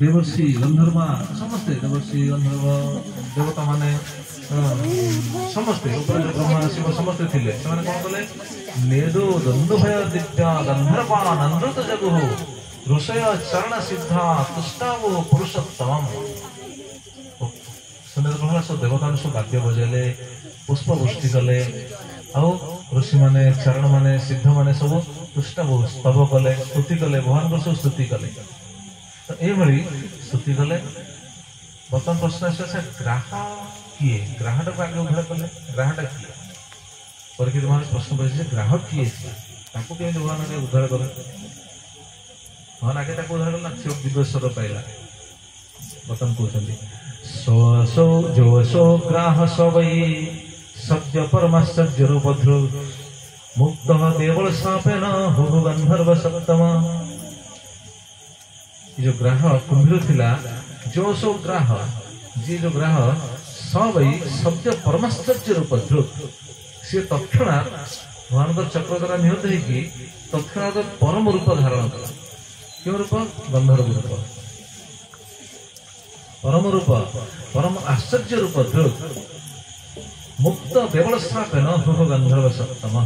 देवर्षि गंधर्वा समस्ते देवर्षि गंधर्व देवता माने समस्ते ब्रह्मा शिव समस्ते थिले सेमाने कोन कले नेदो दंदु भय दिव्या गंधर्वा नंदत जगु ऋषय चरण सिद्धा तुष्टावो पुरुषोत्तम सुंदर कहला सब देवता सब वाद्य बजेले पुष्प वृष्टि कले आउ ऋषि माने चरण माने सिद्ध माने सब तुष्टावो स्तव कले स्तुति कले भगवान को सब स्तुति कले तो ए भली स्तुति कले बर्तमान प्रश्न से ग्राह किए ग्राहक को आगे उद्धार कले ग्राहक किए परीक्षित महाराज प्रश्न पड़े ग्राहक किए के भगवान आगे उद्धार कले भगवान आगे उद्धार कला से दिव्यस्वर पाइला बर्तमान कहते सो जो सो ग्राह सवै सत्य परमाश्चर्य रूपध्रु मुक्त देवल सापेन हु गंधर्व सप्तम जो ग्राह कुंभीर थिला जो सो ग्राह जी जो ग्राह सवै सत्य परमाश्चर्य रूपध्रु सी तत्क्षणात भगवान चक्र द्वारा निहत होगी तत्क्षणात परम रूप धारण कला क्यों रूप गंधर्व रूप परम रूप परम आश्चर्य रूप ध्रुव मुक्त देवल स्थापन हु गंधर्व सप्तम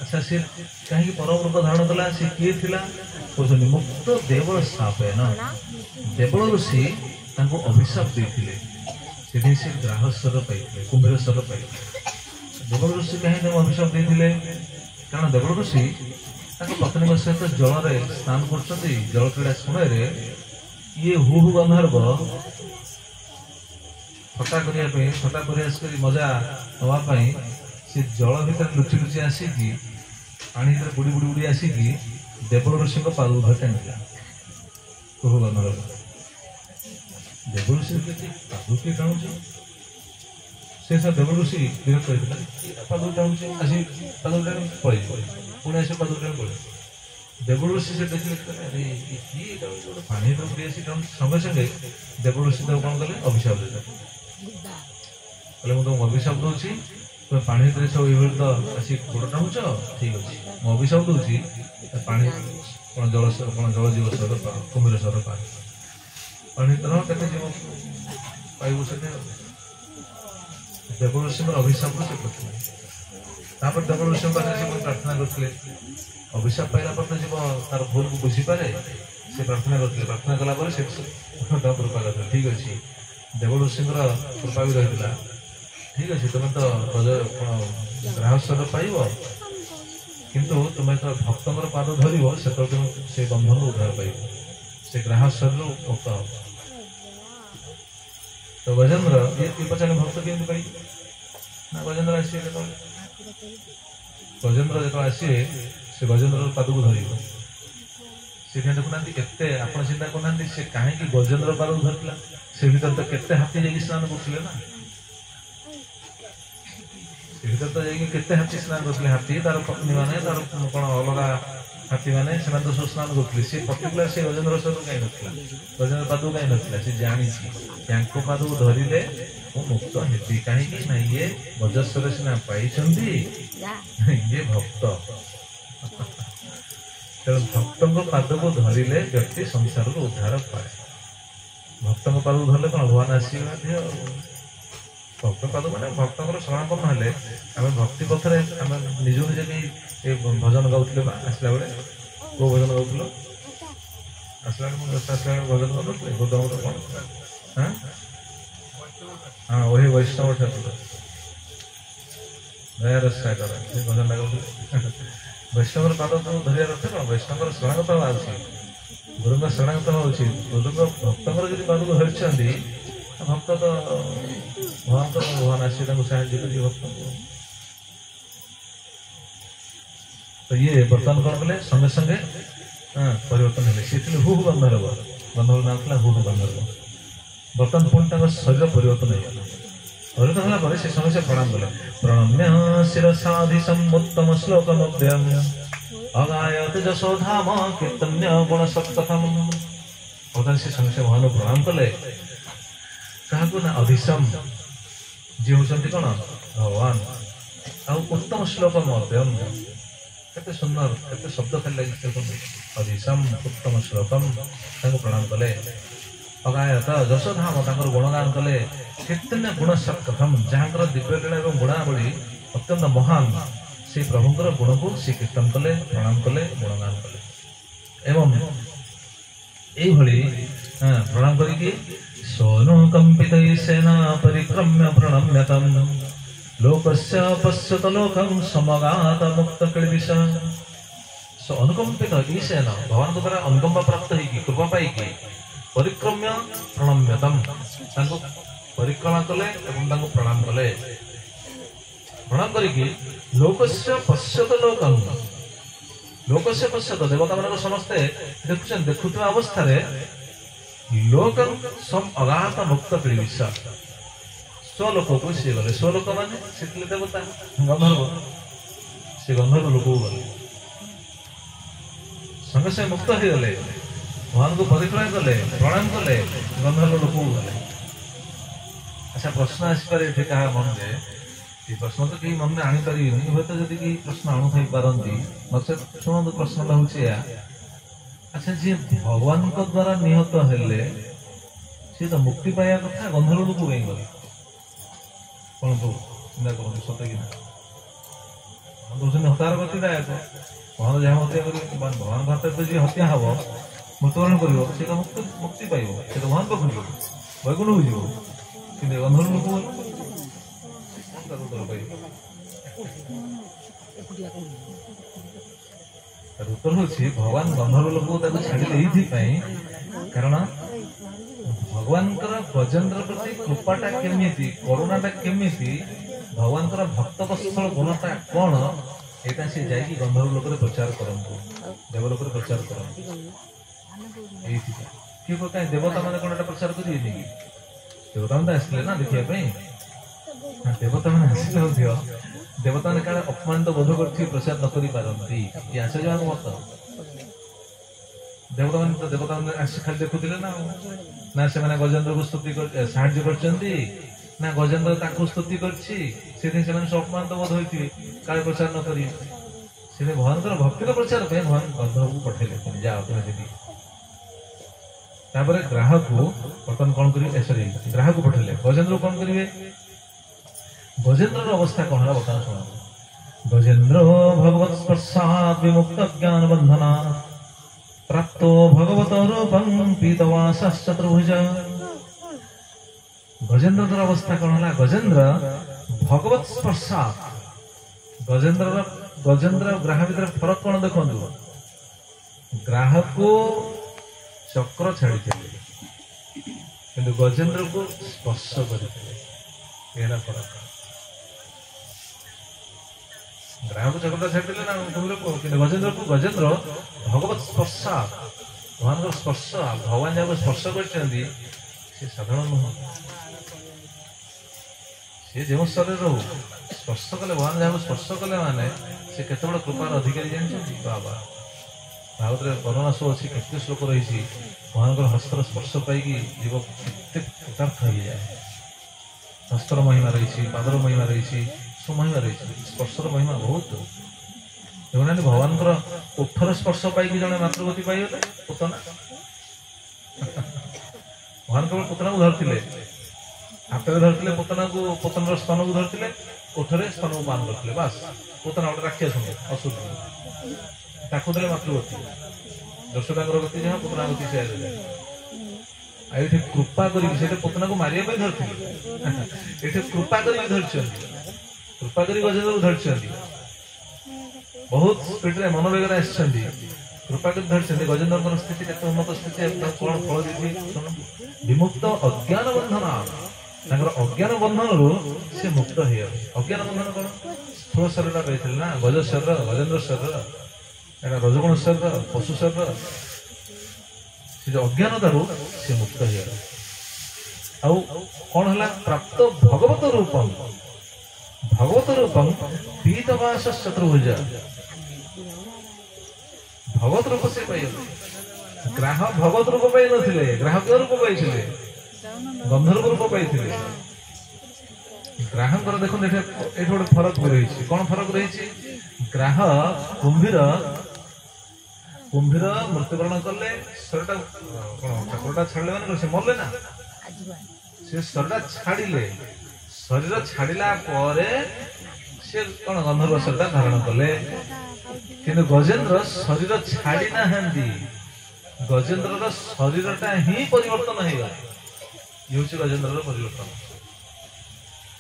अच्छा सी कहीं परम रूप धारण कला सी किए थिला कहते मुक्त देवल स्थापन देवल ऋषि तांको अभिशाप देथिले सेठी से ग्राह स्वर पाइले कुंभीर स्वर पाइले देवल ऋषि कहीं अभिशाप देथिले कारण देवल ऋषि तांको पत्नी सहित जल रे स्नान करछन्ती जल क्रीड़ा समय रे ये हु गंधर्व फटा प्रयास कर मजा नापी से जल भर लुचि लुचि आसिकी पानी भर बुड़ी बुड़ी बुड़ी आसिकी देवल ऋषि पाद धर टाणिला हु गंधर्व देवल ऋषि पाद किए टाणुच से देवल ऋषि विरक्त होता पाद टाणुच आसी पाद टाणी पड़े पुणी आस पाद टाणी पड़े देवल ऋषि से देखिए अरे पानी बुड़ी आसी संगे संगे देवल ऋषि कौन कले अभिशाप देते मुझे अभिशाप दूसरी तुम पानी भर सब ये तो आसी गोड़ टाणुच ठीक अच्छे मुझे अभिशाप दूसरी पानी कौन जल जीव स्वर कुंभीर स्वर पा पानी तरह के जीव पाइबू से देवल ऋषि अभिशाप से करते देवल ऋषि प्रार्थना करते अभिशाप पाइला पर तो जीव तार भूल को बुझीपे से प्रार्थना करते प्रार्थना कला कृपा करते ठीक अच्छे देवल ऋषि कृपा भी रही ठीक अच्छे तुम तो ग्राह स्वर पाइब किंतु तुम्हें तो भक्त पाद धर से बंधन उद्धार पाइब से ग्राह स्वर मुक्त हो तो गजेंद्र ये पचारे भक्त केमती पाई ना गजेंद्र आसे गजेंद्र जो आसे से गजेंद्र पाद को धर से देखुना केते आप चिंता करना से कहीं गजेंद्र पाद धरला से भर तो केते हाथी जाकि स्नान करते ना से भर तो जाते हाथी स्नान करते हाथी तार पत्नी मैंने तार कौन अलग हाथी मैंने से तो सब स्नान करते सी पर्टिकुलर से गजेंद्र स्वर कहीं नाला गजेंद्र पाद कहीं नाला से जानी पाद को धरले मुक्त हेबी कहीं ना ये वजस्वर सीना पाई ये भक्त तेणु भक्त पाद को धरले व्यक्ति संसार को उद्धार पाए भक्त पाद को धरले कौन भगवान आसवे भक्त पाद मैंने भक्त शरणापन्न हेले आम भक्ति पथरे आम निज निजे कहीं भजन गाँव आसला बेले को भजन गाँल आसला आसला भजन गाँव गोदम कौन हाँ हाँ वही वैष्णव ठाकुर दयार सागर से भजन गाँव वैष्णव पाद तो धरिया रखे कौन वैष्णव शरणागत हवा उचित गुरु शरणागत हवा उचित गुरु भक्त जो पाद को धरती भक्त तो भगवान आसे साहय कर भक्त तो ये बर्तमान कौन कले संगे संगे परिवर्तन है सी हु गंधर्व गंधर्व नाम था हु गंधर्व बर्तमान पुणी शरीर परिवर्तन परिवर्तन होगा से समय से प्रणाम कले प्रणम्य शिरसाधिसमुत्तम श्लोक अगायत जशोधाम कीर्तन्य गुण सत्कथम बर्तमान से समय से भगवान प्रणाम कले क्या ना अभिषम जी होती कौन भगवान आ उत्तम श्लोक मध्यम केते सुंदर केते शब्द खाली लगे हरिशम उत्तम श्लोकम प्रणाम कले अगायत यशोधाम गुणगान कले कीर्तन गुणसत् कथम जहाँ दिव्य लीला और गुणावली अत्यंत महान से प्रभुंर गुण को सी कीर्तन कले प्रणाम कले गुणगान कले एवं यही प्रणाम करी सोनु कंपित सेना परिक्रम्य प्रणम्यतम लोकस्य पश्यत लोकम समगात मुक्त क्लेश सो अनुकंपित ईशेन भगवान द्वारा अनुकंपा प्राप्त होगी कृपा पाई परिक्रम्य प्रणम्यतम परिक्रमा कले एवं प्रणाम कले प्रणाम करी लोकस्य पश्यत लोकम लोकस्य पश्यत देवता मान समस्ते देखुवा अवस्था लोकम सम अगात मुक्त क्लेश स्वलोक को सी गले स्वलोक माने से देवता गंधर्व से गंधर्व लोक गले संगे संगे मुक्त हो गले भगवान को परिक्रम कले प्रणाम कले गंधर्व लोक गले। अच्छा प्रश्न आसपे क्या मन में ये प्रश्न तो कहीं मन में आनीपर हूँ तो जब कि प्रश्न आणु थी पारती नचे शुणु प्रश्नटा हूँ अच्छा जी भगवान द्वारा निहत हेले सी तो मुक्ति पाया कथा गंधर्व लोक कहीं गले कौन तो चिंता करूँ सत्य कि हत्यार गतिदायक भगवान जहाँ हत्या कर भगवान भात जी हत्या हम मृत्युवरण कर मुक्ति पाइब से तो भगवान पाखु वैकुंठ हो कि गंधर्व लोक उत्तर हूँ भगवान गंधर्व लोक छाड़े कारण भगवान गजेन्द्र प्रति कृपाटा केमी करुणाटा केमी भगवान भक्त वत्सल गुणटा कौन यहाँ सी जा गंधर्व लोक प्रचार करतु देवलोक प्रचार करतु किए कहीं देवता मैंने कौन प्रचार करें कि देवता मैंने आसले ना देखापी देवता मैंने आसले देवता मैंने क्या अपमानित बोध कर प्रचार न पारती ये आश्चर्य मत देवता मैंने तो देवता मैंने आस खाली देखुले ना से मैंने गजेन्द्र को स्तुति साहाଯ୍य कर गजेन्द्र ताकू स्तुति कर अपमानित बोध होती काले प्रचार न करी भगवान भक्तिर प्रचार भगवान गंधर्व को पठेले जाओ तुम्हें ग्राहक को बर्तमान कौन करेंगे सॉरी ग्राहक को पठेले गजेन्द्र कौन करेंगे गजेन्द्र अवस्था कौन है बर्तमान शुणु गजेन्द्र भगवत स्पर्शात् विमुक्त ज्ञान बंधना प्राप्तो भगवत रूपं पीतवासश्चतुर्भुज गजेन्द्र अवस्था कौन है गजेन्द्र भगवत स्पर्शात् गजेन्द्र ग्राहक भीतर फरक कौन देखो ग्राहक को चक्र छाड़ी कि गजेन्द्र को स्पर्श करते फरक ग्राहक चक्र छाड़ी ना कि गजेन्द्र भगवत स्पर्श भगवान स्पर्श भगवान जहाँ स्पर्श कर साधारण नुह सी जो शरीर स्पर्श कले भगवान जहाँ स्पर्श कले माने से केत बड़ कृपार अधिकारी जानते बाबा भागवत करुणा शो अच्छी केते श्लोक रही भगवान हस्तर स्पर्श पाई जीव कृतार्थ हो जाए हस्तर महिमा रही पादर महिमा रही सुमहिमा रही स्पर्शर महिमा बहुत देखुना भगवान ओठर स्पर्श पाई जड़े मातृगति पाइले पुतना भगवान केवल पुतना को धरते हाथ में धरते पुतना को पुतन स्तन को धरते ओठरे स्तन को बांध रखते बास पुतना गोटे राक्षस असुर ताकू दे मातृगति यशोदा गति जहाँ पुतना गति से ये कृपा कर पुतना को मारे धरते ये कृपा कर कृपा कर गजेन्द्र को धरती बहुत स्पीड रे मनोवेग कृपा कर धरती गजेन्द्र स्थिति केत उन्नत स्थिति कौन फल देती विमुक्त अज्ञान बंधन अज्ञान बंधन रू से मुक्त हो अज्ञान बंधन कौन स्थूल शरीर पाई ना गज शरीर गजेन्द्र शरीर रजगुण शरीर पशु शरीर से जो अज्ञानता रू से मुक्त हो कौन है प्राप्त भगवत रूपम पीतवास चतुर्भुज भगवत रूप से पाई ग्राहक भगवत रूप पाई नथिले ग्राहक रूप पाई गंधर्व रूप पाई ଗ୍ରାହଙ୍କର ଦେଖନ୍ତୁ ଏଠି ଗୋଟେ ଫରକ ରହି। କଣ ଫରକ ରହିଛି? ଗ୍ରାହ କୁମ୍ଭୀର ମୃତ୍ୟୁବରଣ କଲେ ଶରୀରଟା କଣ ଚକ୍ରଟା ଛାଡ଼ିଲେ ମାନେ ସେ ମରଲେ ନା, ସେ ଶରୀରଟା ଛାଡ଼ିଲେ, ଶରୀର ଛାଡ଼ିଲା ପରେ ସେ କଣ ଗନ୍ଧର୍ବ ଶରୀରଟା ଧାରଣ କଲେ। କିନ୍ତୁ ଗଜେନ୍ଦ୍ର ଶରୀର ଛାଡ଼ି ନାହାନ୍ତି, ଗଜେନ୍ଦ୍ରର ଶରୀରଟା ହିଁ ପରିବର୍ତ୍ତନ ହେଇଗଲା। ଇଏ ହଉଛି ଗଜେନ୍ଦ୍ରର ପରିବର୍ତ୍ତନ।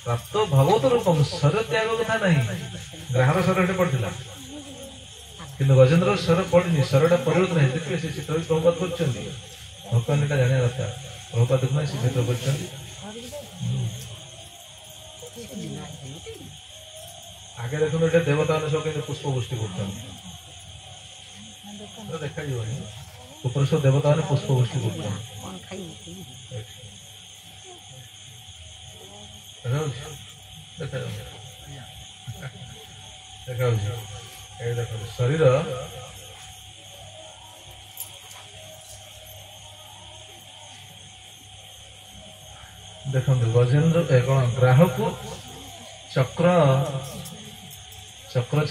ପ୍ରାପ୍ତ ଭଗବତ ରୂପମ, ଶରୀର ତ୍ୟାଗ କଥା ନାହିଁ। ଗ୍ରାହର ଶରୀର ଏଠି ପଡ଼ିଥିଲା, କିନ୍ତୁ ଗଜେନ୍ଦ୍ରର ଶରୀର ପଡ଼ିନି, ଶରୀରଟା ପରିବର୍ତ୍ତନ ହେଇଛି। ଦେଖିବେ ସେ ଚିତ୍ର ବି ପ୍ରଭୁପାତ କରିଛନ୍ତି, ଭଗବାନ ଏଟା ଜାଣିବା ଦରକାର। ପ୍ରଭୁପାତ ଦେଖୁନାହିଁ ସେ ଚିତ୍ର କରିଛନ୍ତି। ଆଗେ ଦେଖନ୍ତୁ ଏଠି ଦେବତାମାନେ ସବୁ କେମିତି ପୁଷ୍ପ ବୃଷ୍ଟି କରୁଛନ୍ତି, ଦେଖାଯିବନି। ଉପରେ ସବୁ ଦେବତାମାନେ ପୁଷ୍ପ ବୃଷ୍ଟି କରୁଛନ୍ତି, ଦେଖାଯାଉଛି। ଏ ଦେଖନ୍ତୁ ଶରୀର ଦେଖନ୍ତୁ ଗଜେନ୍ଦ୍ର କଣ ଗ୍ରାହକୁ ଚକ୍ର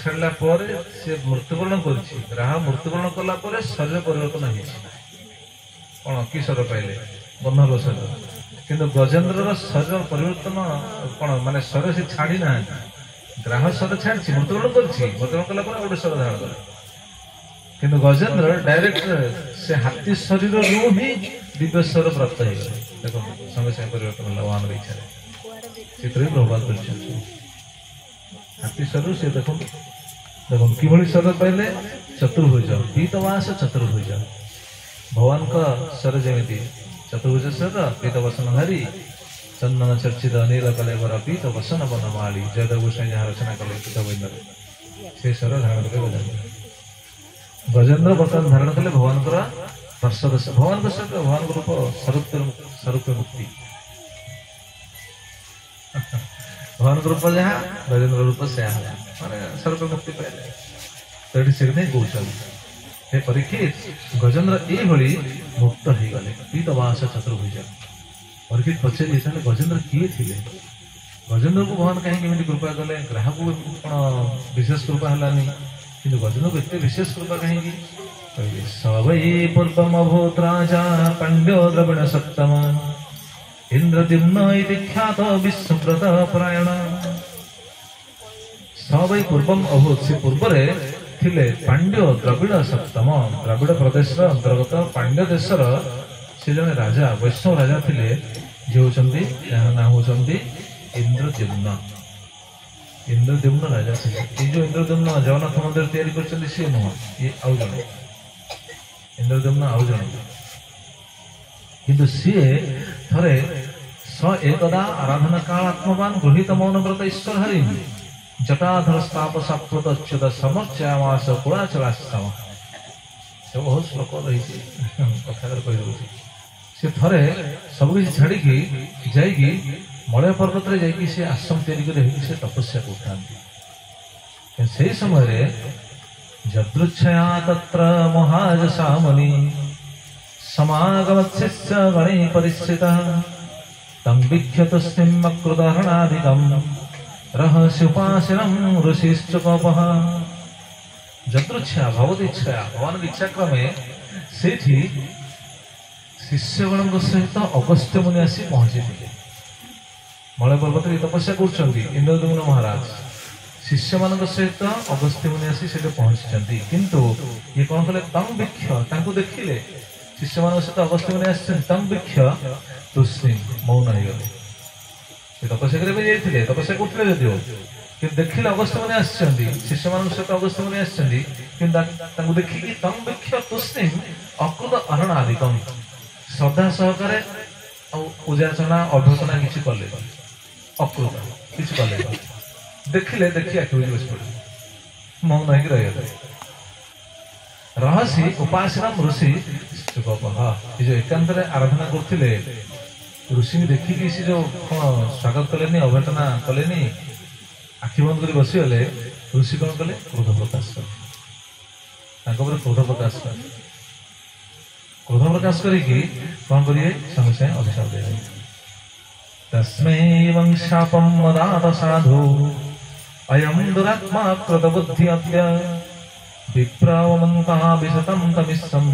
ଛାଡ଼ିଲା ପରେ ସେ ମୃତ୍ୟୁବରଣ କରିଛି। ଗ୍ରାହ ମୃତ୍ୟୁବରଣ କଲା ପରେ ଶରୀର ପରିବର୍ତ୍ତନ ହେଇଛି। କଣ କି ଶରୀର ପାଇଲେ? ଗନ୍ଧର୍ବ ଶରୀର। କିନ୍ତୁ ଗଜେନ୍ଦ୍ରର ଶରୀର ପରିବର୍ତ୍ତନ କଣ ମାନେ ଶରୀର ସେ ଛାଡ଼ି ନାହାନ୍ତି। ଗ୍ରାହ ଶରୀର ଛାଡ଼ିଛି, ମୃତ୍ୟୁବରଣ କରିଛି, ମୃତ୍ୟୁବରଣ କଲା ପରେ ଗୋଟେ ଶରୀର ଧାରଣ କଲେ। କିନ୍ତୁ ଗଜେନ୍ଦ୍ର ଡାଇରେକ୍ଟ ସେ ହାତୀ ଶରୀରରୁ ହିଁ ଦିବ୍ୟ ଶରୀର ପ୍ରାପ୍ତ ହେଇଗଲେ। ଦେଖନ୍ତୁ ସଙ୍ଗେ ସାଙ୍ଗେ ପରିବର୍ତ୍ତନ ହେଲା ଭଗବାନଙ୍କ ଇଚ୍ଛାରେ। ସେଥିରେ ପ୍ରଭାବ କରିଛନ୍ତି। ହାତୀ ଶରୀର ସେ ଦେଖନ୍ତୁ କିଭଳି ଶରୀର ପାଇଲେ? ଚତୁର୍ଭୁଜ, ପୀତବାସ ଚତୁର୍ଭୁଜ। ଭଗବାନଙ୍କ ଶରୀର ଯେମିତି ଚତୁର୍ଭୁଜ ଶରୀର, ପୀତ ବସନଧାରୀ, ଚନ୍ଦନ ଚର୍ଚ୍ଚିତ ନୀଳ କଲେବର, ପୀତ ବସନ ବନମାଳୀ। ଜୟଦେବ ଗୋସ୍ୱାମୀ ଯାହା ରଚନା କଲେ ପୀତ ବୈନ୍ଦରେ, ସେ ଶରୀର ଧାରଣ କଲେ ଗଜେନ୍ଦ୍ର। ଗଜେନ୍ଦ୍ର ବର୍ତ୍ତମାନ ଧାରଣ କଲେ ଭଗବାନଙ୍କର ପାର୍ଶ୍ୱଦ। ଭଗବାନଙ୍କ ସହିତ ଭଗବାନଙ୍କ ରୂପ ସ୍ୱରୂପ ମୁକ୍ତି। ଭଗବାନଙ୍କ ରୂପ ଯାହା, ଗଜେନ୍ଦ୍ର ରୂପ ସେୟା ହେଲା, ମାନେ ସ୍ୱରୂପ ମୁକ୍ତି ପାଇଲେ। ତ ଏଠି ସେଥିପାଇଁ କହୁଛନ୍ତି ହେ ପରୀକ୍ଷିତ, ଗଜେନ୍ଦ୍ର ଏଇଭଳି ମୁକ୍ତ ହେଇଗଲେ। ପୀତବାସ ଚତୁର୍ଭୁଜ। ପରୀକ୍ଷିତ ପଚାରିଲେ ତାହେଲେ ଗଜେନ୍ଦ୍ର କିଏ ଥିଲେ? ଗଜେନ୍ଦ୍ରକୁ ଭଗବାନ କାହିଁକି ଏମିତି କୃପା କଲେ? ଗ୍ରାହକୁ କଣ ବିଶେଷ କୃପା ହେଲାନି, କିନ୍ତୁ ଗଜେନ୍ଦ୍ରକୁ ଏତେ ବିଶେଷ କୃପା କାହିଁକି? କହିଲେ ସବୈ ପୂର୍ବମ ଅଭୂତ ରାଜା ପାଣ୍ଡ୍ୟ ଦ୍ରବିଣ ସପ୍ତମ ଇନ୍ଦ୍ରଦ୍ୟୁମ୍ନ ଇତି ଖ୍ୟାତ ବିଶ୍ୱବ୍ରତ ପରାୟଣ। ସବୈ ପୂର୍ବମ ଅଭୂତ, ସେ ପୂର୍ବରେ ଥିଲେ ପାଣ୍ଡ୍ୟ ଦ୍ରବିଡ଼ ସପ୍ତମ, ଦ୍ରାବିଡ଼ ପ୍ରଦେଶର ଅନ୍ତର୍ଗତ ପାଣ୍ଡ୍ୟ ଦେଶର ସେ ଜଣେ ରାଜା, ବୈଷ୍ଣବ ରାଜା ଥିଲେ, ଯିଏ ହଉଛନ୍ତି, ଯାହାର ନାଁ ହଉଛନ୍ତି ଇନ୍ଦ୍ରଦ୍ୟୁମ୍ନ। ଇନ୍ଦ୍ରଦ୍ୟୁମ୍ନ ରାଜା ଥିଲେ। ଏଇ ଯୋଉ ଇନ୍ଦ୍ରଦ୍ୟୁମ୍ନ ଜଗନ୍ନାଥ ମନ୍ଦିର ତିଆରି କରିଛନ୍ତି ସିଏ ନୁହଁ, ଇଏ ଆଉ ଜଣେ। ଇନ୍ଦ୍ରଦ୍ୟୁମ୍ନ ଆଉ ଜଣେ, କିନ୍ତୁ ସିଏ ଥରେ ସ ଏକଦା ଆରାଧନା କାଳାତ୍ମବାନ ଗୃହୀତ ମୌନବ୍ରତ ଈଶ୍ୱର ହରି ଜଟାଧର ସ୍ଥାପ ସାପ୍ରତ ଅଚ୍ୟୁତ ସମର୍ଚ୍ୟାମାସ କୁଳାଚଳାସ୍ତମ। ସେ ବହୁତ ଶ୍ଲୋକ ରହିଛି, କଥାରେ କହିଦେଉଛି। ସେ ଥରେ ସବୁକିଛି ଛାଡ଼ିକି ଯାଇକି ମଳୟ ପର୍ବତରେ ଯାଇକି ସେ ଆଶ୍ରମ ତିଆରି କରି ସେ ତପସ୍ୟା କରୁଥାନ୍ତି। ସେଇ ସମୟରେ ଯଦୃଚ୍ଛୟା ତତ୍ର ମହାଯଶା ମୁନି ସମାଗମତ୍ ଶିଷ୍ୟ ଗଣୈଃ ପରିଶ୍ରିତଃ तं वीक्ष्य तस्मिन् अकृतहरणादिकम् रहस्योपासनं ऋषिश्चुकपः। ଯଦୃଚ୍ଛୟା ଭଗବତୀ ଇଚ୍ଛା, ଭଗବାନଙ୍କ ଇଚ୍ଛା କ୍ରମେ ସେଇଠି ଶିଷ୍ୟଗଣଙ୍କ ସହିତ ଅଗସ୍ତ୍ୟ ମୁନି ଆସି ପହଞ୍ଚିଥିଲେ। ମଳୟ ପର୍ବତରେ ତପସ୍ୟା କରୁଛନ୍ତି ଇନ୍ଦ୍ରଦ୍ୟୁମ୍ନ ମହାରାଜ, ଶିଷ୍ୟମାନଙ୍କ ସହିତ ଅଗସ୍ତ୍ୟ ମୁନି ଆସି ସେଠି ପହଞ୍ଚିଛନ୍ତି। କିନ୍ତୁ ଇଏ କଣ କଲେ? ତଂ ବୀକ୍ଷ୍ୟ, ତାଙ୍କୁ ଦେଖିଲେ, ଶିଷ୍ୟମାନଙ୍କ ସହିତ ଅଗସ୍ତ୍ୟ ମୁନି ଆସିଛନ୍ତି। ତଂ ବୀକ୍ଷ୍ୟ ତୁଷ୍ଣୀଂ, ମୌନ ହେଇଗଲେ। ସେ ତପସ୍ୟା କରିବା ପାଇଁ ଯାଇଥିଲେ, ତପସ୍ୟା କରୁଥିଲେ ଯଦିଓ, କିନ୍ତୁ ଦେଖିଲେ ଅଗସ୍ତ୍ୟ ମୁନି ଆସିଛନ୍ତି, ଶିଷ୍ୟମାନଙ୍କ ସହିତ ଅଗସ୍ତ୍ୟ ମୁନି ଆସିଛନ୍ତି, କିନ୍ତୁ ତାଙ୍କୁ ଦେଖିକି ତଂ ବୀକ୍ଷ୍ୟ ତୁଷ୍ଣୀଂ ଅକୃତ ଅରଣାଦିକମ୍, ଶ୍ରଦ୍ଧା ସହକାରେ ଆଉ ପୂଜାର୍ଚ୍ଚନା ଅଭ୍ୟର୍ଥନା କିଛି କଲେ, ଅକୃତ କିଛି କଲେ, ଦେଖିଲେ, ଦେଖି ଆଖି ବୁଜି ବସି ପଡ଼ିଲେ, ମୌନ ହେଇକି ରହିଗଲେ। ରହସି ଉପାସନମ୍ ଋଷି ଚୁକପଃ, ଏ ଯୋଉ ଏକାନ୍ତରେ ଆରାଧନା କରୁଥିଲେ, ଋଷିଙ୍କୁ ଦେଖିକି ସେ ଯୋଉ କଣ ସ୍ୱାଗତ କଲେନି, ଅଭ୍ୟର୍ଥନା କଲେନି, ଆଖି ବନ୍ଦ କରି ବସିଗଲେ। ଋଷି କଣ କଲେ? କ୍ରୋଧ ପ୍ରକାଶ କଲେ, ତାଙ୍କ ଉପରେ କ୍ରୋଧ ପ୍ରକାଶ କଲେ। କ୍ରୋଧ ପ୍ରକାଶ କରିକି କଣ କରିବେ? ସଙ୍ଗେ ସାଙ୍ଗେ ଅଭିଶାପ ଦେବେ। तस्मै वंशापं मदात साधु अयं दुरात्मा कृतबुद्धि अद्य विप्रावमन्ता विशतं तमिस्सं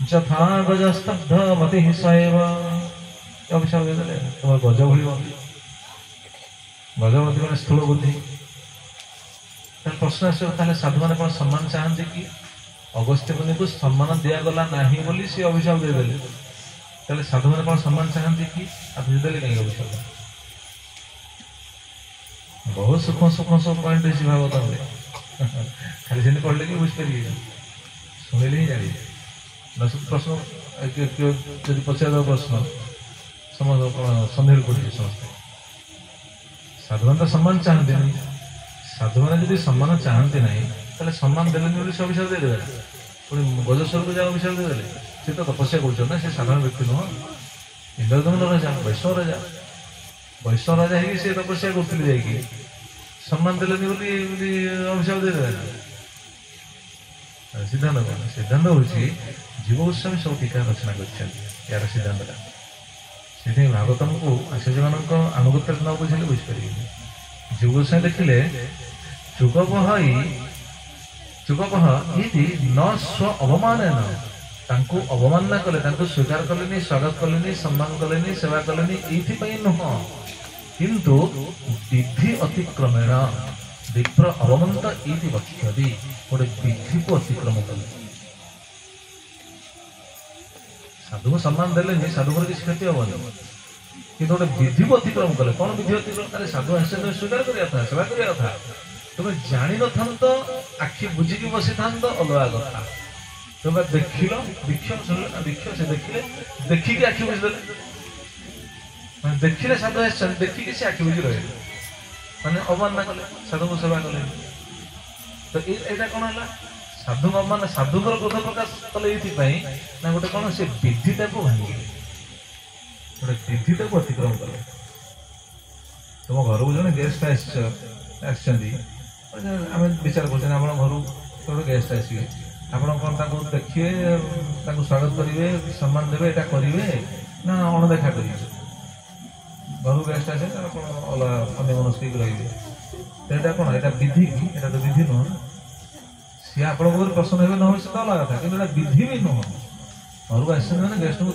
यथा गजस्तब्ध मतिः सैव। अभिशाप देदेले तुम गज भଳି गजवती मैंने स्थूल बुद्धि। प्रश्न आस साधु मैंने कौन सम्मान चाहते कि अगस्त्य मुनि को सम्मान दिगला ना बोली सी अभिशाप देदेले ताले साधु मैंने कौन सम्मान चाहते कि आप देदेले कहीं अभिशाप। बहुत सूक्ष्म सूक्ष्म सब पॉइंट है भागवत में खाली से पढ़ले कि बुझीपारे शुणिले ही जानी प्रश्न यदि पचार प्रश्न समझ सन्देह पड़े समस्त साधु मैंने तो सम्मान चाहते नहीं। साधु मैंने यदि सम्मान चाहते नहीं ताले सम्मान देने से अभिशाप देदेले पुणी गजेश्वर को जाओ अभिशाप देदेले सी तो तपस्या कर से साधारण व्यक्ति नुह इंद्रदम्न राजा वैष्णव राजा ही सी तपस्या करते जाकि सम्मान देलेनि बोली अभिशाप देदेले। सिद्धांत कौन सिद्धांत हूँ जीव गोस्वामी सब टीका रचना कर यार सिद्धांत से भागवतम को आचार्य मान आनुगत्य न बुझे बुझीपारे जीव गोस्वामी देखिले चुगपह न स्व अवमान अवमानना कले स्वीकार कले स्वागत कले सम्मान कले सेवा कले नुह किंतु विधि अतिक्रमेण विप्र अवमंत इति वक्ष्यति गोटे विधि को अतिक्रम कले साधु को सम्मान देले साधु को किसी क्षति हेनी कि गोटे विधि को अतिक्रम कले कौन विधि अतिक्रम साधु आस स्वीकार करा सेवा करा तुम जान न तो आखि बुझिकी बसी था अलग कथा तुम देखिल दीक्ष दीक्ष से देखिले देखिकी आखि बुझीदे देखिले साधु आस देखिकी से आखि बुझी रहे माने अवमानना कले साधु को सेवा कले तो यहाँ कौन है साधु अवमान साधुकर क्रोध प्रकाश कले ये ना गोटे कौन से विधिटा को भांगे गोटे विधिटा को अतिक्रम कले तुम घर को जन गेस्ट आम विचार कर घर गोटे गेस्ट आसवे आप देखिए स्वागत करेंगे सम्मान देवे यहाँ करेंगे ना अणदेखा करेंगे घर गेस्ट आसे अन्य मनस्क रही कौन यहाँ विधि कि यहाँ तो विधि नुह सी आप प्रसन्न हे न हो तो अलग कथा कि विधि भी नुह घर को आस गेस्ट को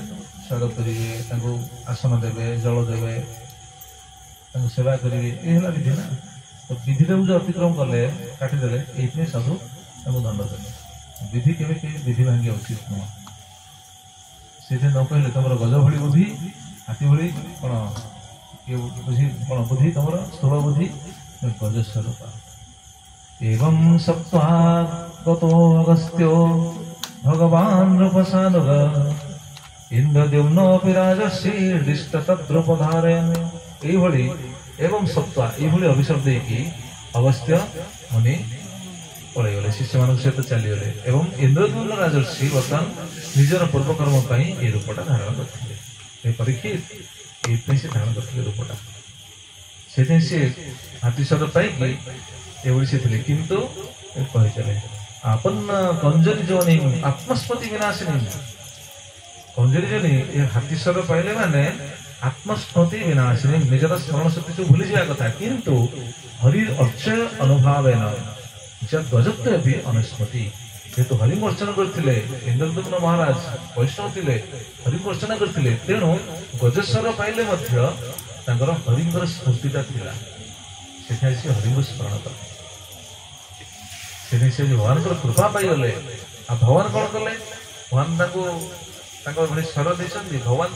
स्वागत करेंगे आसन देवे जल देवे सेवा करेंगे ये विधि ना तो विधिटा जो अतिक्रम कले काटिदेले ये साधु दंड देले विधि के विधि भांगी उचित नुह से न कहले तुम गज भली बुद्धि हाथी भली कौन ये बुद्धि कौन बुद्धि तुम स्थूल बुद्धि गजस्वरूप एवं सप्तागतो अगस्त्यो भगवान रूपसानुग इंद्रद्युम्नोऽपि राजर्षिर्दिष्ट तद्रूपधारेण एवं सप्ताह ये अभिशाप देकी अगस्त्य मुनि पलैगले शिष्य मान सहित चलीगले एवं इंद्रद्युम्न राजर्षि बर्तमान निजर पूर्वकर्म ये रूपटा धारण करते परीक्षित ये से धारण करते रूपटा से हाथी स्वर पाई से किंतु कही आपन्न कंजरी जोनि आत्मस्मृति विनाशिनी कंजरी जोनि ये हाथी स्वर पाइले माने आत्मस्मृति विनाशिनी निजर स्मरण शक्ति जो भूली जावा कथा किंतु हरि अर्चय अनुभवेन जब गजत्व भी अनुस्मृति जेहेतु हरिमर्चन करते इंद्रद्युम्न महाराज वैष्णव थे हरिमर्चना करते तेणु गजेश्वर पाइले हरिंगर स्मृतिटा था से हरि स्मरण कले से भगवान कृपा पाईगले आ भगवान कौन कले भगवान भली स्वर देते भगवान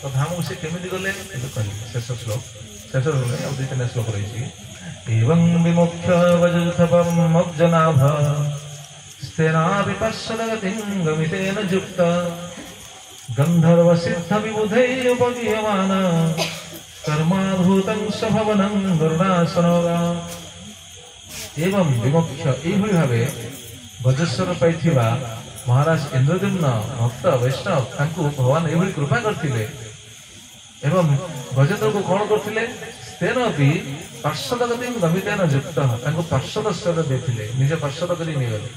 तो धाम से केमी गले शेष श्लोक शेष दुई तीन श्लोक रही एवं विमुख्य गजनाभ स्तेना विपश्यदगतिं गमितेन युक्त गंधर्व सिद्ध विबुधैरुपगीयमान कर्माभूतं स्वभवनं गरुडासनगा एवं विमुख्य यही भाव गजेश्वर पाइथिबा महाराज इंद्रद्युम्न भक्त वैष्णव भगवान ये कृपा करथिले एवं गजेंद्र को कौन करथिले तेन भी पार्षद गति गमितेन युक्त पार्षद स्वर देथिले निज पार्षद करी निगले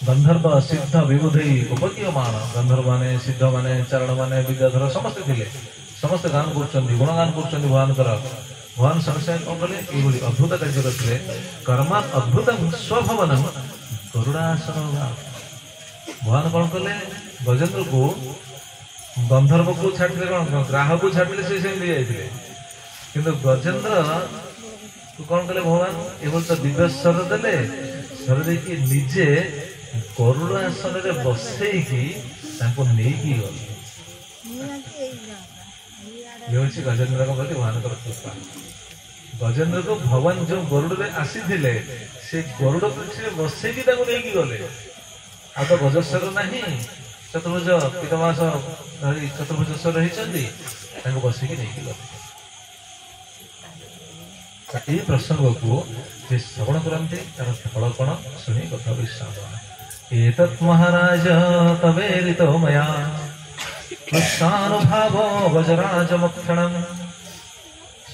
गंधर्व सिद्ध विबुधई उपगीयमान गंधर्व माने सिद्ध माने चारण माने विद्याधर समस्त थिले समस्त गान कर गुणगान कर भगवान भगवान संसार कौन कले ये अद्भुत कार्य करते कर्मा अद्भुत स्वभवन गरुड़ासन भगवान कौन कले गजेंद्र को गंधर्व को छाड़े कौन ग्राह को छाड़े से जाते किंतु गजेंद्र कौन कले भगवान ये तो दिव्य स्वर देले स्वर देखिए निजे गरुड़ासन बसईकी नहीं गले ये हूँ गजेंद्र प्रति भगवान कृपा गजेंद्र को भगवान जो गरुड़ आसी से गरुड़ पीछे बसईकी नहीं गले आ तो गजेश्वर ना चतुर्भुज पितमास चतुर्भुजेश्वर रही बसईकी नहीं गले ये प्रसंग को जे श्रवण करते तार फल कौन शुणी कथा विश्राम एतत् महाराज तवेरितो मया कृष्णानुभावो वज्राजमक्षणम्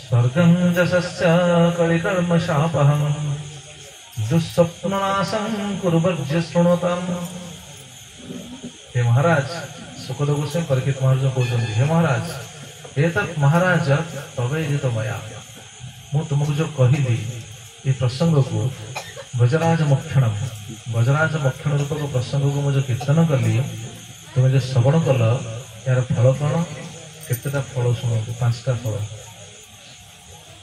स्वर्गं जसस्य कलिकर्मशापहं दुःस्वप्ननाशं कुर्वर्ज्य शृणोताम्। हे महाराज सुखदेव गोस्वामी परीक्षित महाराज कहते हे महाराज एतत् महाराज तवेरितो मया मु तुमको जो कहली ये प्रसंग को गजराज मक्षण रूप को प्रसंग को मुझे कीर्तन कली तुम्हें जो श्रवण कल यार फल कौन केतेटा फल शुणु 5टा फल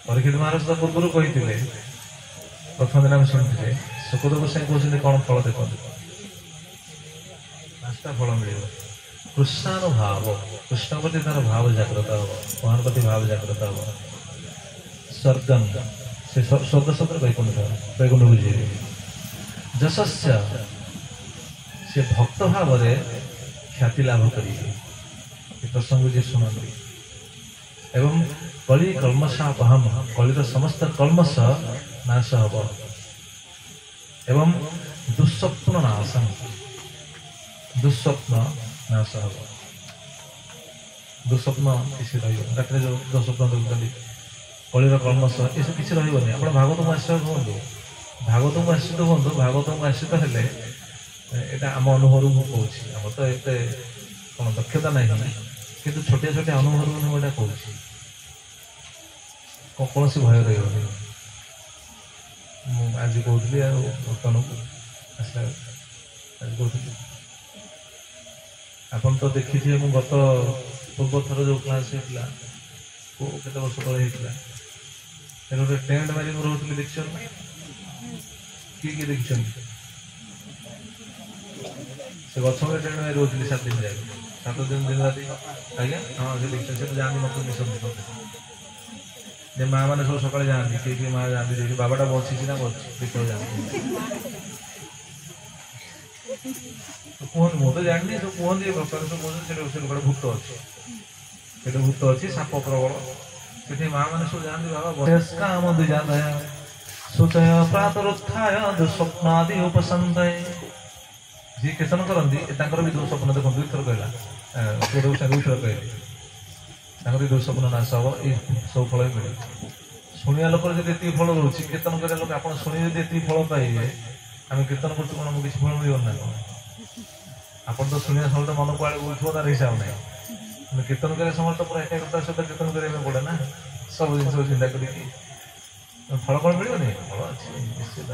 परीक्षित महाराज तो पूर्व कही प्रथम दिन आम शुणी सुखदेव गोस्वामी कहते कौन फल देखो 5टा फल मिल कृष्णानुभाव कृष्ण प्रति तार भाव जागृत हम भगवान प्रति भाव जागृत हम स्वर्गं से स्वर्ग शब्द वैकुंठ वैकुंठ बुझे जशस्य से भक्त भाव ख्याति लाभ करेंगे प्रसंग जी शुणती एवं कली कलमशापहम कलिर समस्त कलमश नाश हम एवं दुस्वप्न नाशम दुस्वप्न नाश हम दुस्वप्न किसी रही रात जो दुस्वप्न देखते कलिर कलमश ये सब किसी रही आप भागवत को आश्रित हूँ भागवत को आश्रित हूँ भागवत को आश्रित हेले यहाँ आम अनुभव मुझे कौन आम तो ये कौन दक्षता ना कि छोटे छोटे अनुभव मुझे कौन कौन सी भय रही आज कहती बर्तमान को आसला आज कहती आपन तो देखी थे मुझे गत पूर्व थर जो क्लास होता केत वर्ष तले होता गोटे टेंट मारिक रोली देख किए देखी से गछ में टेंट मारि रोली 7 दिन जाए 7 दिन दिन राति आज्ञा हाँ से देखते से जाती मत मिशन माँ मैंने सब सकाले जाती किए माँ जाती देखिए बाबाटा बसी ना बस जाती कहते मुझे जानी सब कहते प्रकार सब कहते से गोटे भूत अच्छे भूत अच्छी साप प्रबल से माँ मैंने सब जाती बाबा द्विजादय सुचय प्रातरुत्थाय दुस्वप्नादि उपसंदय जी कीर्तन करती भी दुस्वप्न देखो 2 थर कहला 2 थर कहली दुस्वप्न नाश हम ये सब फल मिले शुणिया लोक जी फल रोचे कीर्तन कर लोक आप शुणी जी फल पाइबे आम कीर्तन कर किसी फल मिल ना कौन आप तो शुणिया समय मन को उठो तार हिसाब ना कीर्तन कर समय तो पूरा एकाग्रता सहित कीर्तन करने पड़े ना सब जिन चिंता कर फल कौन मिलनी फल अच्छे निश्चित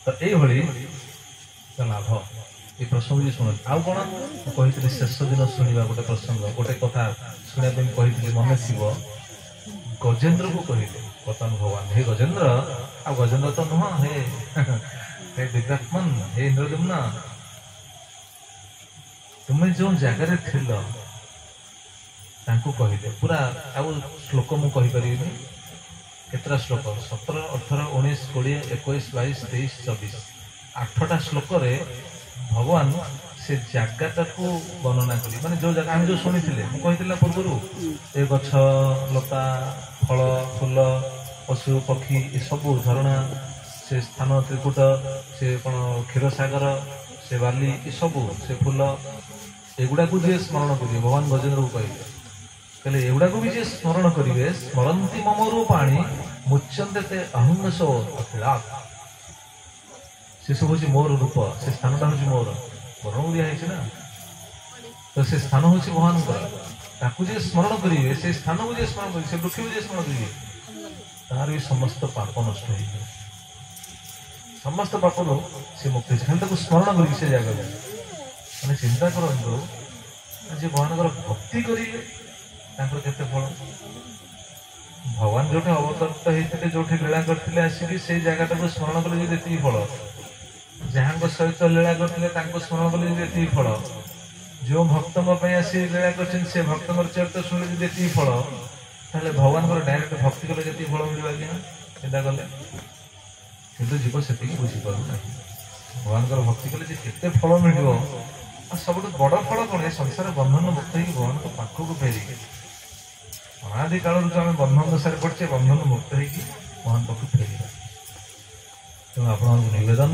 तो ये लाभ ये प्रसंग जी शुण आउ कौन कही शेष दिन शुणा गोटे प्रसंग गोटे कथा शुणा कही मन थी गजेंद्र को कहले बर्तमान भगवान हे गजेंद्र आ गजेंद्र तो नुह हे दिव्यात्मन हे इंद्रदुम्न तुम्हें जो जगार थिल कहले पूरा आउ श्लोक मु कहि परिबेनी केतरा श्लोक 17 18 19 20 21 22 23 24 8टा श्लोक रे भगवान से जगटा को वर्णना करी माने जो जगह हम जो सुनी थिले मु कहितला पूर्व ए गछ लता फल फूल पशु पक्षी ये सब झरणा से स्थान त्रिकुट से कौन क्षीर सागर से बाली ये सब से फूल एगुड़ा को जी स्मरण करेंगे भगवान गजेंद्र को कहले एगुड़ा को भी जी स्मरण करेंगे स्मरती मम रूपाणी मुच्यंते ते अहंगसो अखिलात् से सब हूँ मोर रूप से स्थानटा हूँ मोर वर्ण दिखाई ना तो से स्थान हूँ भगवान ताकू जे स्मरण करेंगे से स्थान को जे स्मरण करेंगे से वृक्ष को जे स्मरण करेंगे तार भी समस्त पाप नष्ट हो समस्त पाप से मुक्त खाली स्मरण कर जगह मैंने चिंता करूँ जे भगवान भक्ति करेंगे केते फल भगवान जो अवतरित होते जो लीला करते आसिक से जगह स्मरण कले जी फल जहाँ सहित लीला करते स्मरण कले जी फल जो भक्तों आसी लीला कर भक्त चरित्र शुणी जी फल ताले भगवान डायरेक्ट भक्ति कले जी फल मिल आज्ञा चिंता कले कि जीव से बुझीपार भगवान भक्ति कले केते फल मिल सब बड़ फल कौन संसार बंधन मुक्त हो भगवान को पाखक फेर अनादि काल जो आम बंधन दशार पड़े बंधन मुक्त हो भगवान पाख फेर तेणु आप नवेदन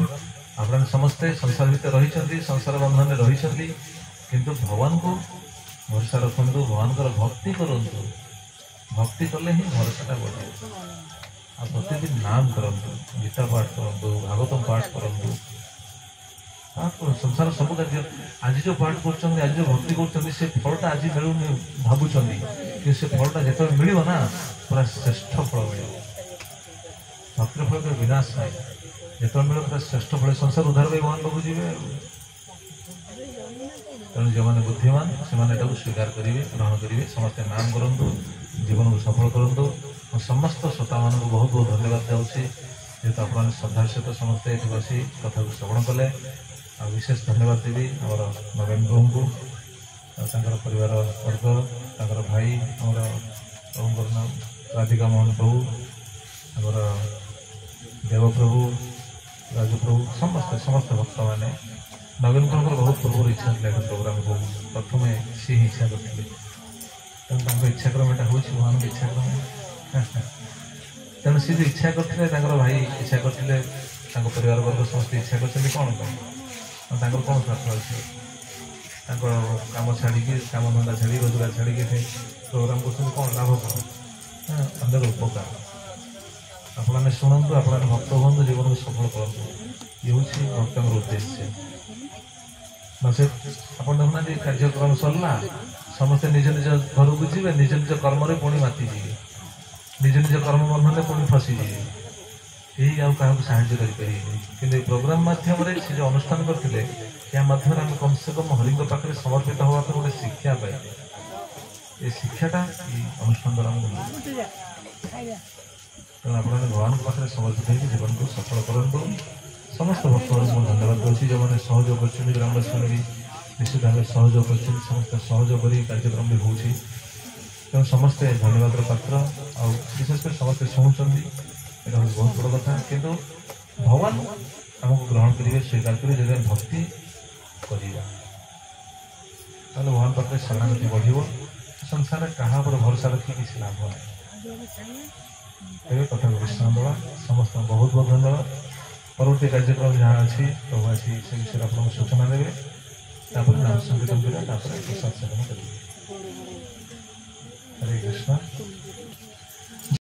आप समस्ते संसार भितर रही संसार बंधन रही किंतु भगवान को भरोसा रखु भगवान भक्ति करूँ भक्ति कले ही भरोसा बढ़े आ प्रतिदिन नाम करूँ गीता पाठ करूँ भागवतम पाठ करूँ संसार सब कार्य आज जो पाठ कर आज जो भक्ति कर फलटा आज मिलूनी भावुं कि से फलटा जो मिल ना पूरा श्रेष्ठ फल मिल भक्तिर फल तो विनाश ना जो मिल पूरा श्रेष्ठ फल संसार उद्धार भगवान पाक जी तेणु जो मैंने बुद्धिमान से स्वीकार करेंगे ग्रहण करेंगे समस्ते नाम करूँ जीवन को सफल करूँ समस्त श्रोता मान बहुत बहुत धन्यवाद दूसरी जेहतु आप श्रद्धार सहित समस्ते ये बसी कथा को श्रवण कले आ विशेष धन्यवाद देवी आम नवीन प्रभु को परिवार वर्ग तर भाई आम प्रभु नाम राधिका मोहन प्रभु आम देव प्रभु राजू प्रभु समस्ते समस्त भक्त मैंने नवीन प्रभु बहुत पूर्व इच्छा थी प्रोग्राम को प्रथम सी ही इच्छा करते तेणु इच्छाक्रम यहाँ हूँ भगवान इच्छाक्रम तेणु सी जो इच्छा करते भाई इच्छा करते परिवार वर्ग समस्त इच्छा कर कौन कौन स्वार्थ अच्छे कम छाड़ी कम धंदा छाड़ी रोजगार छाड़ी प्रोग्राम कर कौन लाभ कौन अंदर उपकार आपने शुणु आप भक्त हूँ जीवन को सफल करूँ ये हूँ भक्त उद्देश्य नचे आप देखना कार्यक्रम सरला समस्ते निज निज घर को जी निज निज कर्म पुणी माति जी निज निज कर्म बंधन पुणी फसीजे यही आउ क्या साहाଯ୍य करें प्रोग्राम मध्यम से जो अनुष्ठान करते या मध्यम आम कम से कम हरि पाखे समर्पित हवा गोटे शिक्षा पाए ये शिक्षाटा अनुष्ठान द्वारा तेणु आप भगवान पाखे समर्पित हो जीवन को सफल करूँ समस्त भक्त को धन्यवाद दूसरी जो मैंने सहयोग कर ग्रामवासी भी निश्चित भाव सहयोग कर समस्त सहयोग कर कार्यक्रम भी हो तेणु समस्ते धन्यवाद पात्र विशेषकर समस्ते शुणुंट ये बहुत बड़ कथा किंतु भगवान आमको ग्रहण करेंगे स्वीकार करेंगे जब भक्ति करवा भगवान पाखे शरणागति बढ़ संसार क्या भरोसा रखी किसी लाभ ना कथा विश्राम देवा समस्त बहुत बहुत धन्यवाद परवर्ती कार्यक्रम जहाँ अच्छी प्रभु आसी से विषय आप सूचना देवे नाम संकीर्तन करें प्रसाद सेवन करेंगे हरे कृष्ण।